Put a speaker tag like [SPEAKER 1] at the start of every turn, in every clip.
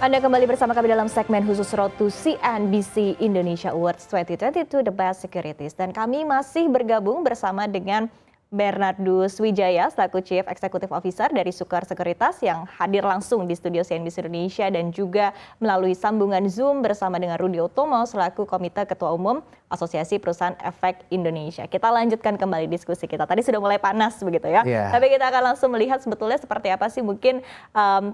[SPEAKER 1] Anda kembali bersama kami dalam segmen khusus Road to CNBC Indonesia Awards 2022 The Best Securities. Dan kami masih bergabung bersama dengan Bernardus Wijaya selaku Chief Executive Officer dari Sukar Sekuritas yang hadir langsung di studio CNBC Indonesia dan juga melalui sambungan Zoom bersama dengan Rudi Utomo selaku Komite Ketua Umum Asosiasi Perusahaan Efek Indonesia. Kita lanjutkan kembali diskusi kita. Tadi sudah mulai panas begitu ya. Tapi kita akan langsung melihat sebetulnya seperti apa sih mungkin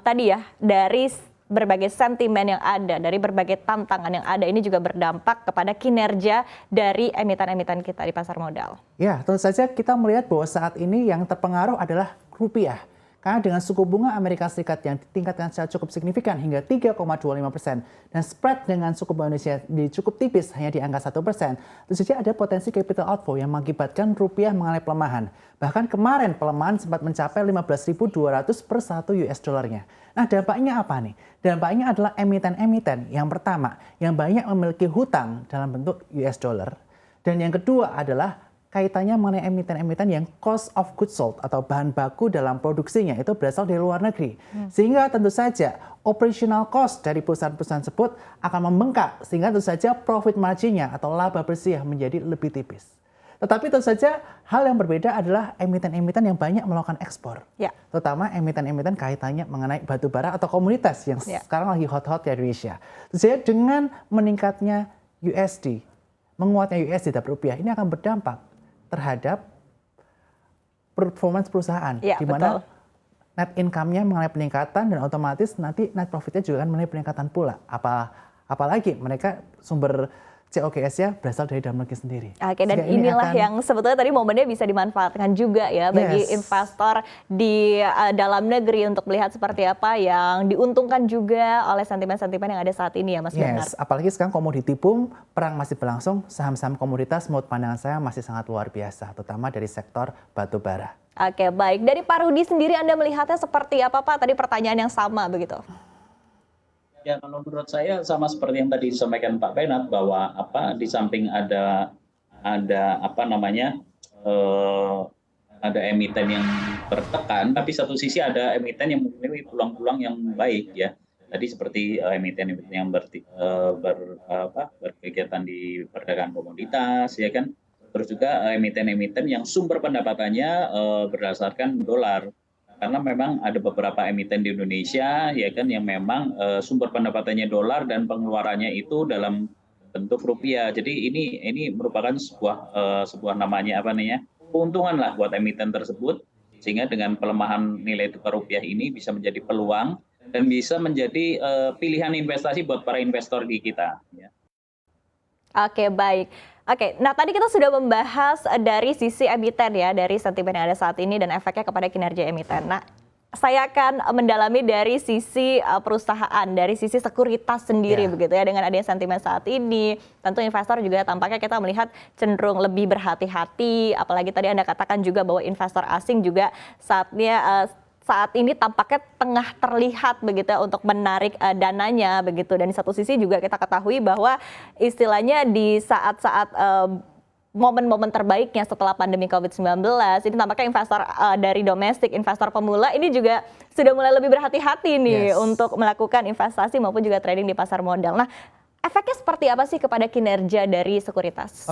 [SPEAKER 1] tadi ya dari berbagai sentimen yang ada, dari berbagai tantangan yang ada, ini juga berdampak kepada kinerja dari emiten-emiten kita di pasar modal.
[SPEAKER 2] Ya, tentu saja kita melihat bahwa saat ini yang terpengaruh adalah rupiah. Karena dengan suku bunga Amerika Serikat yang ditingkatkan secara cukup signifikan hingga 3,25% dan spread dengan suku bunga Indonesia cukup tipis hanya di angka 1%, tentu saja ada potensi capital outflow yang mengakibatkan rupiah mengalami pelemahan. Bahkan kemarin pelemahan sempat mencapai 15.200 per 1 US dollarnya. Nah, dampaknya apa nih? Dampaknya adalah emiten-emiten yang pertama yang banyak memiliki hutang dalam bentuk US dollar, dan yang kedua adalah kaitannya mengenai emiten-emiten yang cost of goods sold atau bahan baku dalam produksinya itu berasal dari luar negeri. Sehingga tentu saja operational cost dari perusahaan-perusahaan tersebut akan membengkak, sehingga tentu saja profit marginnya atau laba bersih menjadi lebih tipis. Tetapi tentu saja hal yang berbeda adalah emiten-emiten yang banyak melakukan ekspor. Terutama emiten-emiten kaitannya mengenai batu bara atau komoditas yang sekarang lagi hot-hot di Indonesia. Tentu saja dengan meningkatnya USD, menguatnya USD terhadap rupiah, ini akan berdampak terhadap performance perusahaan, di mana net income-nya mengalami peningkatan dan otomatis nanti net profit-nya juga akan mengalami peningkatan pula. Apalagi mereka sumber COGS-nya berasal dari dalam negeri sendiri.
[SPEAKER 1] Oke, dan inilah yang sebetulnya tadi momennya bisa dimanfaatkan juga ya bagi investor di dalam negeri untuk melihat seperti apa yang diuntungkan juga oleh sentimen-sentimen yang ada saat ini ya Mas Bernard.
[SPEAKER 2] Apalagi sekarang komoditi boom, perang masih berlangsung, saham-saham komoditas menurut pandangan saya masih sangat luar biasa, terutama dari sektor batu bara.
[SPEAKER 1] Oke, baik. Dari Pak Rudi sendiri Anda melihatnya seperti apa Pak? Tadi pertanyaan yang sama begitu.
[SPEAKER 3] Ya, kalau menurut saya sama seperti yang tadi disampaikan Pak Bernard bahwa di samping ada ada emiten yang tertekan, tapi satu sisi ada emiten yang memiliki peluang-peluang yang baik ya. Tadi seperti emiten-emiten yang berkegiatan di perdagangan komoditas ya kan. Terus juga emiten-emiten yang sumber pendapatannya berdasarkan dolar. Karena memang ada beberapa emiten di Indonesia ya kan yang memang sumber pendapatannya dolar dan pengeluarannya itu dalam bentuk rupiah. Jadi ini merupakan sebuah namanya keuntungan lah buat emiten tersebut, sehingga dengan pelemahan nilai tukar rupiah ini bisa menjadi peluang dan bisa menjadi pilihan investasi buat para investor di kita ya.
[SPEAKER 1] Oke, baik. Oke, nah tadi kita sudah membahas dari sisi emiten ya, dari sentimen yang ada saat ini dan efeknya kepada kinerja emiten. Nah, saya akan mendalami dari sisi perusahaan, dari sisi sekuritas sendiri begitu ya, dengan adanya sentimen saat ini. Tentu investor juga tampaknya kita melihat cenderung lebih berhati-hati, apalagi tadi Anda katakan juga bahwa investor asing juga saat ini tampaknya tengah terlihat begitu ya untuk menarik dananya begitu, dan di satu sisi juga kita ketahui bahwa istilahnya di saat-saat momen-momen terbaiknya setelah pandemi COVID-19 ini tampaknya investor dari domestik, investor pemula ini juga sudah mulai lebih berhati-hati nih untuk melakukan investasi maupun juga trading di pasar modal. Nah, efeknya seperti apa sih kepada kinerja dari sekuritas?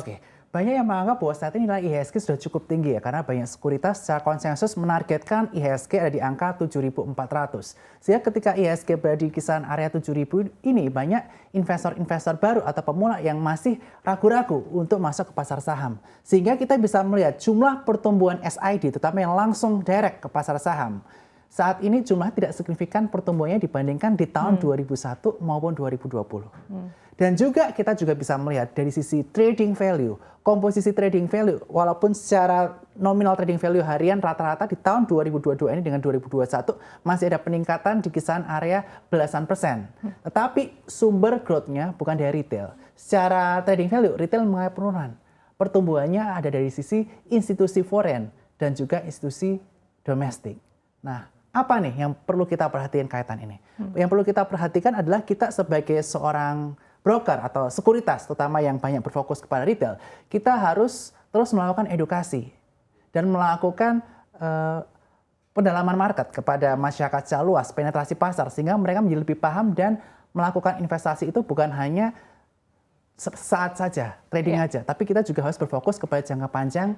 [SPEAKER 2] Banyak yang menganggap bahwa saat ini nilai IHSG sudah cukup tinggi ya, karena banyak sekuritas secara konsensus menargetkan IHSG ada di angka 7.400. Sehingga ketika IHSG berada di kisaran area 7.000 ini, banyak investor-investor baru atau pemula yang masih ragu-ragu untuk masuk ke pasar saham. Sehingga kita bisa melihat jumlah pertumbuhan SID, terutama yang langsung direct ke pasar saham. Saat ini jumlah tidak signifikan pertumbuhannya dibandingkan di tahun 2001 maupun 2020. Dan juga kita juga bisa melihat dari sisi trading value, komposisi trading value, walaupun secara nominal trading value harian rata-rata di tahun 2022 ini dengan 2021 masih ada peningkatan di kisaran area belasan persen. Tetapi sumber growth-nya bukan dari retail. Secara trading value, retail mengalami penurunan. Pertumbuhannya ada dari sisi institusi foreign dan juga institusi domestik. Nah, apa nih yang perlu kita perhatikan kaitan ini? Yang perlu kita perhatikan adalah kita sebagai seorang broker atau sekuritas, terutama yang banyak berfokus kepada retail, kita harus terus melakukan edukasi dan melakukan pendalaman market kepada masyarakat secara luas, penetrasi pasar, sehingga mereka menjadi lebih paham dan melakukan investasi itu bukan hanya saat saja, trading aja, tapi kita juga harus berfokus kepada jangka panjang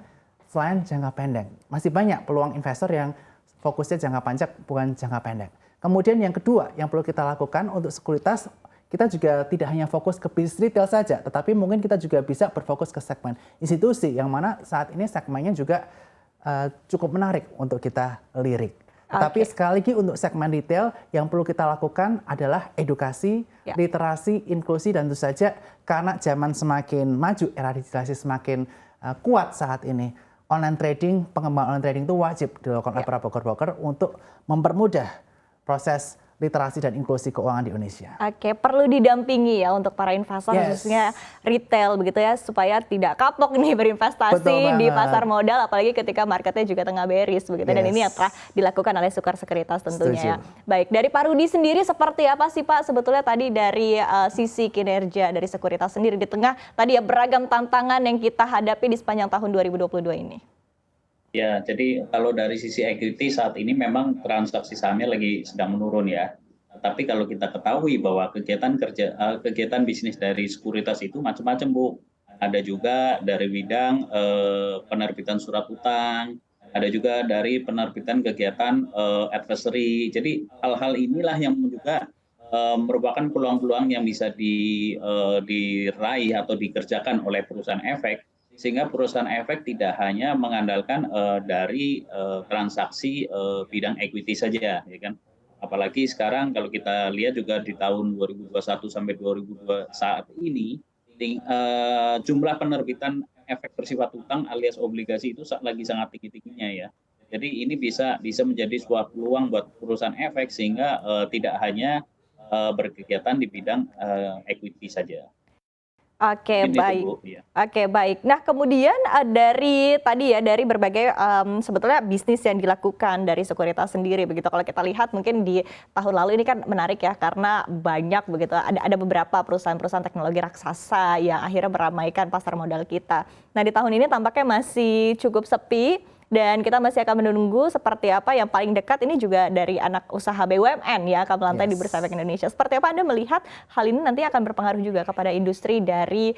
[SPEAKER 2] selain jangka pendek. Masih banyak peluang investor yang fokusnya jangka panjang bukan jangka pendek. Kemudian yang kedua yang perlu kita lakukan untuk sekuritas, kita juga tidak hanya fokus ke bisnis retail saja, tetapi mungkin kita juga bisa berfokus ke segmen institusi, yang mana saat ini segmennya juga cukup menarik untuk kita lirik. Tetapi sekali lagi untuk segmen retail, yang perlu kita lakukan adalah edukasi, literasi, inklusi, dan tentu saja karena zaman semakin maju, era digitalisasi semakin kuat saat ini, online trading, pengembangan online trading itu wajib dilakukan oleh para broker-broker untuk mempermudah proses literasi dan inklusi keuangan di Indonesia.
[SPEAKER 1] Oke, perlu didampingi ya untuk para investor khususnya retail begitu ya, supaya tidak kapok nih berinvestasi di pasar modal, apalagi ketika marketnya juga tengah bearish begitu. Dan ini yang telah dilakukan oleh Sukar Sekuritas tentunya ya. Baik, dari Pak Rudi sendiri seperti apa sih Pak sebetulnya tadi dari sisi kinerja dari sekuritas sendiri di tengah tadi ya beragam tantangan yang kita hadapi di sepanjang tahun 2022 ini?
[SPEAKER 3] Ya, jadi kalau dari sisi equity saat ini memang transaksi sahamnya lagi sedang menurun ya. Tapi kalau kita ketahui bahwa kegiatan bisnis dari sekuritas itu macam-macam, Bu. Ada juga dari bidang penerbitan surat utang, ada juga dari penerbitan kegiatan advisory. Jadi hal-hal inilah yang juga merupakan peluang-peluang yang bisa diraih atau dikerjakan oleh perusahaan efek, sehingga perusahaan efek tidak hanya mengandalkan dari transaksi bidang equity saja, ya kan? Apalagi sekarang kalau kita lihat juga di tahun 2021 sampai 2022 saat ini, jumlah penerbitan efek bersifat utang alias obligasi itu lagi sangat tinggi-tingginya ya. Jadi ini bisa menjadi sebuah peluang buat perusahaan efek sehingga tidak hanya berkegiatan di bidang equity saja.
[SPEAKER 1] Oke, baik. Oke, baik. Nah, kemudian dari tadi ya, dari berbagai sebetulnya bisnis yang dilakukan dari sekuritas sendiri begitu. Kalau kita lihat mungkin di tahun lalu ini kan menarik ya, karena banyak begitu, ada beberapa perusahaan-perusahaan teknologi raksasa yang akhirnya meramaikan pasar modal kita. Nah, di tahun ini tampaknya masih cukup sepi. Dan kita masih akan menunggu seperti apa yang paling dekat ini juga dari anak usaha BUMN ya, akan melantai di Bursa Efek Indonesia. Seperti apa Anda melihat hal ini nanti akan berpengaruh juga kepada industri dari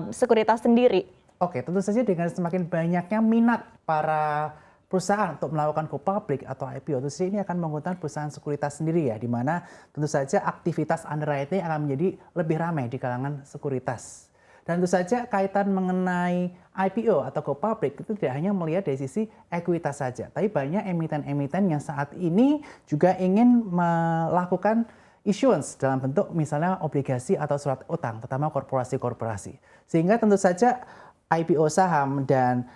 [SPEAKER 1] sekuritas sendiri?
[SPEAKER 2] Oke, tentu saja dengan semakin banyaknya minat para perusahaan untuk melakukan go public atau IPO, tentu saja ini akan menguntungkan perusahaan sekuritas sendiri ya, di mana tentu saja aktivitas underwriting akan menjadi lebih ramai di kalangan sekuritas. Dan tentu saja kaitan mengenai IPO atau go public itu tidak hanya melihat dari sisi ekuitas saja, tapi banyak emiten-emiten yang saat ini juga ingin melakukan issuance dalam bentuk misalnya obligasi atau surat utang, terutama korporasi-korporasi. Sehingga tentu saja IPO saham dan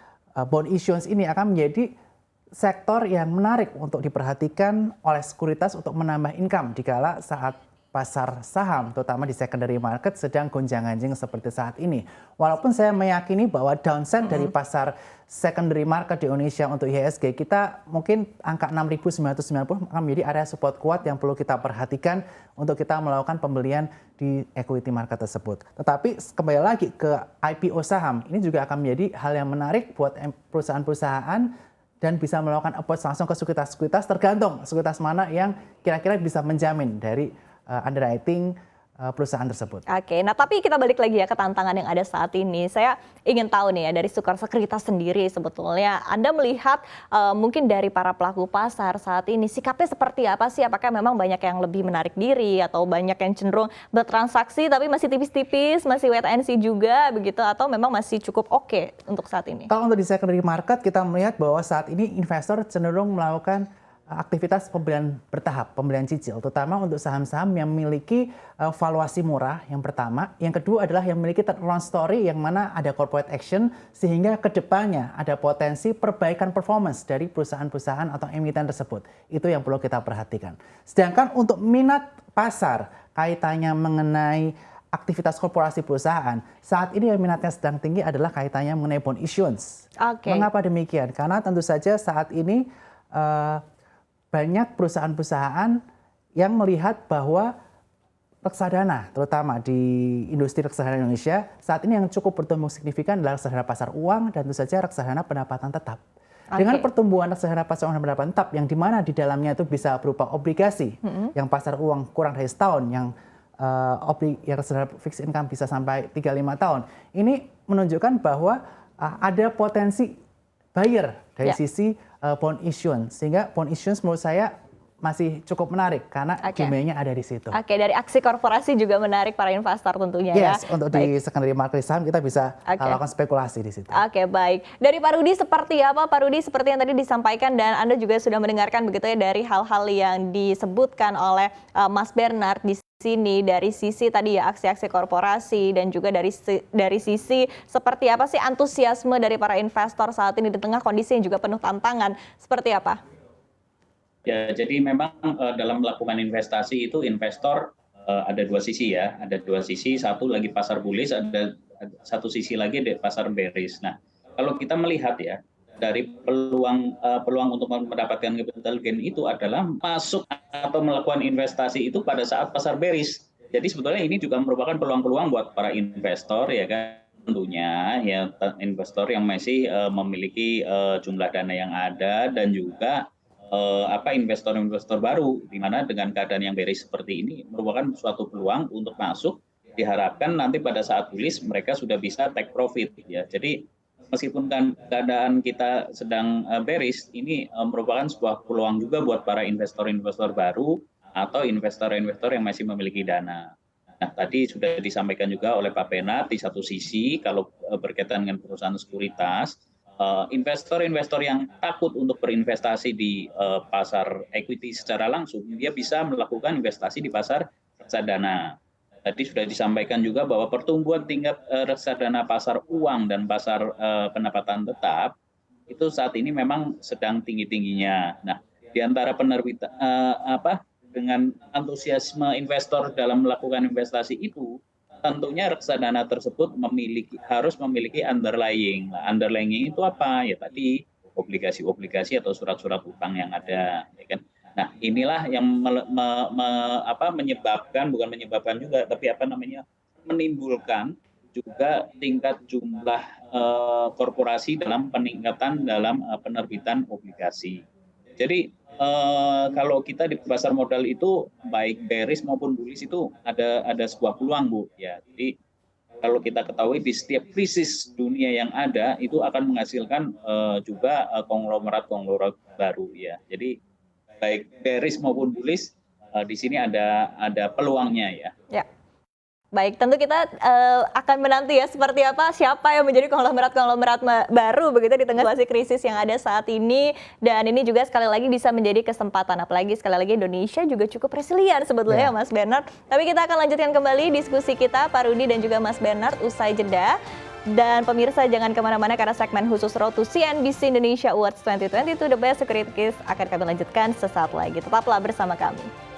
[SPEAKER 2] bond issuance ini akan menjadi sektor yang menarik untuk diperhatikan oleh sekuritas untuk menambah income dikala saat pasar saham, terutama di secondary market, sedang gonjang-ganjing seperti saat ini. Walaupun saya meyakini bahwa downside dari pasar secondary market di Indonesia untuk IHSG, kita mungkin angka 6.990 akan menjadi area support kuat yang perlu kita perhatikan untuk kita melakukan pembelian di equity market tersebut. Tetapi kembali lagi ke IPO saham, ini juga akan menjadi hal yang menarik buat perusahaan-perusahaan dan bisa melakukan approach langsung ke sekuritas-sekuritas, tergantung sekuritas mana yang kira-kira bisa menjamin dari underwriting perusahaan tersebut.
[SPEAKER 1] Oke, nah tapi kita balik lagi ya ke tantangan yang ada saat ini. Saya ingin tahu nih ya dari Sukar Sekuritas sendiri sebetulnya Anda melihat mungkin dari para pelaku pasar saat ini sikapnya seperti apa sih? Apakah memang banyak yang lebih menarik diri atau banyak yang cenderung bertransaksi tapi masih tipis-tipis, masih wait and see juga begitu, atau memang masih cukup oke untuk saat ini?
[SPEAKER 2] Kalau untuk di secondary market kita melihat bahwa saat ini investor cenderung melakukan aktivitas pembelian bertahap, pembelian cicil, terutama untuk saham-saham yang memiliki valuasi murah yang pertama. Yang kedua adalah yang memiliki turnaround story yang mana ada corporate action sehingga kedepannya ada potensi perbaikan performance dari perusahaan-perusahaan atau emiten tersebut. Itu yang perlu kita perhatikan. Sedangkan untuk minat pasar kaitannya mengenai aktivitas korporasi perusahaan, saat ini yang minatnya sedang tinggi adalah kaitannya mengenai bond issuance. Mengapa demikian? Karena tentu saja saat ini banyak perusahaan-perusahaan yang melihat bahwa reksadana, terutama di industri reksadana Indonesia, saat ini yang cukup bertumbuh signifikan adalah reksadana pasar uang dan tentu saja reksadana pendapatan tetap. Dengan pertumbuhan reksadana pasar uang dan pendapatan tetap yang dimana di dalamnya itu bisa berupa obligasi yang pasar uang kurang dari setahun, yang reksadana fixed income bisa sampai 3-5 tahun. Ini menunjukkan bahwa ada potensi buyer dari sisi bond issuance, sehingga bond issuance menurut saya masih cukup menarik karena demandnya ada di situ.
[SPEAKER 1] Dari aksi korporasi juga menarik para investor tentunya
[SPEAKER 2] ya. Untuk di secondary market saham kita bisa lakukan spekulasi di situ.
[SPEAKER 1] Baik. Dari Pak Rudi seperti apa? Pak Rudi seperti yang tadi disampaikan dan Anda juga sudah mendengarkan begitu ya dari hal-hal yang disebutkan oleh Mas Bernard di sini, dari sisi tadi ya aksi-aksi korporasi dan juga dari sisi seperti apa sih antusiasme dari para investor saat ini di tengah kondisi yang juga penuh tantangan. Seperti apa?
[SPEAKER 3] Ya, jadi memang dalam melakukan investasi itu investor ada dua sisi ya, ada dua sisi, satu lagi pasar bullish, ada satu sisi lagi di pasar bearish. Nah, kalau kita melihat ya dari peluang untuk mendapatkan capital gain itu adalah masuk atau melakukan investasi itu pada saat pasar bearish. Jadi sebetulnya ini juga merupakan peluang-peluang buat para investor ya kan, tentunya ya investor yang masih memiliki jumlah dana yang ada dan juga investor-investor baru, di mana dengan keadaan yang bearish seperti ini merupakan suatu peluang untuk masuk. Diharapkan nanti pada saat bullish mereka sudah bisa take profit ya. Jadi meskipun kan keadaan kita sedang bearish, ini merupakan sebuah peluang juga buat para investor-investor baru atau investor-investor yang masih memiliki dana. Nah, tadi sudah disampaikan juga oleh Pak Bernard, di satu sisi kalau berkaitan dengan perusahaan sekuritas, investor-investor yang takut untuk berinvestasi di pasar equity secara langsung, dia bisa melakukan investasi di pasar reksadana. Tadi sudah disampaikan juga bahwa pertumbuhan tingkat reksadana pasar uang dan pasar pendapatan tetap itu saat ini memang sedang tinggi-tingginya. Nah, di antara penerbitan dengan antusiasme investor dalam melakukan investasi itu, tentunya reksadana tersebut harus memiliki underlying. Nah, underlying itu apa? Ya tadi obligasi-obligasi atau surat-surat utang yang ada, ya kan? Nah, inilah yang menimbulkan juga tingkat jumlah korporasi dalam peningkatan dalam penerbitan obligasi. Jadi kalau kita di pasar modal itu baik bearish maupun bullish itu ada sebuah peluang, Bu. Ya, jadi kalau kita ketahui di setiap krisis dunia yang ada itu akan menghasilkan juga konglomerat-konglomerat baru ya. Jadi baik bearish maupun bullish di sini ada peluangnya ya.
[SPEAKER 1] Ya. Baik, tentu kita akan menanti ya seperti apa, siapa yang menjadi konglomerat-konglomerat baru begitu di tengah situasi krisis yang ada saat ini. Dan ini juga sekali lagi bisa menjadi kesempatan, apalagi sekali lagi Indonesia juga cukup resilient sebetulnya ya Mas Bernard. Tapi kita akan lanjutkan kembali diskusi kita, Pak Rudi dan juga Mas Bernard usai jeda. Dan pemirsa jangan kemana-mana karena segmen khusus Road to CNBC Indonesia Awards 2022 The Best Securities akan kami lanjutkan sesaat lagi. Tetaplah bersama kami.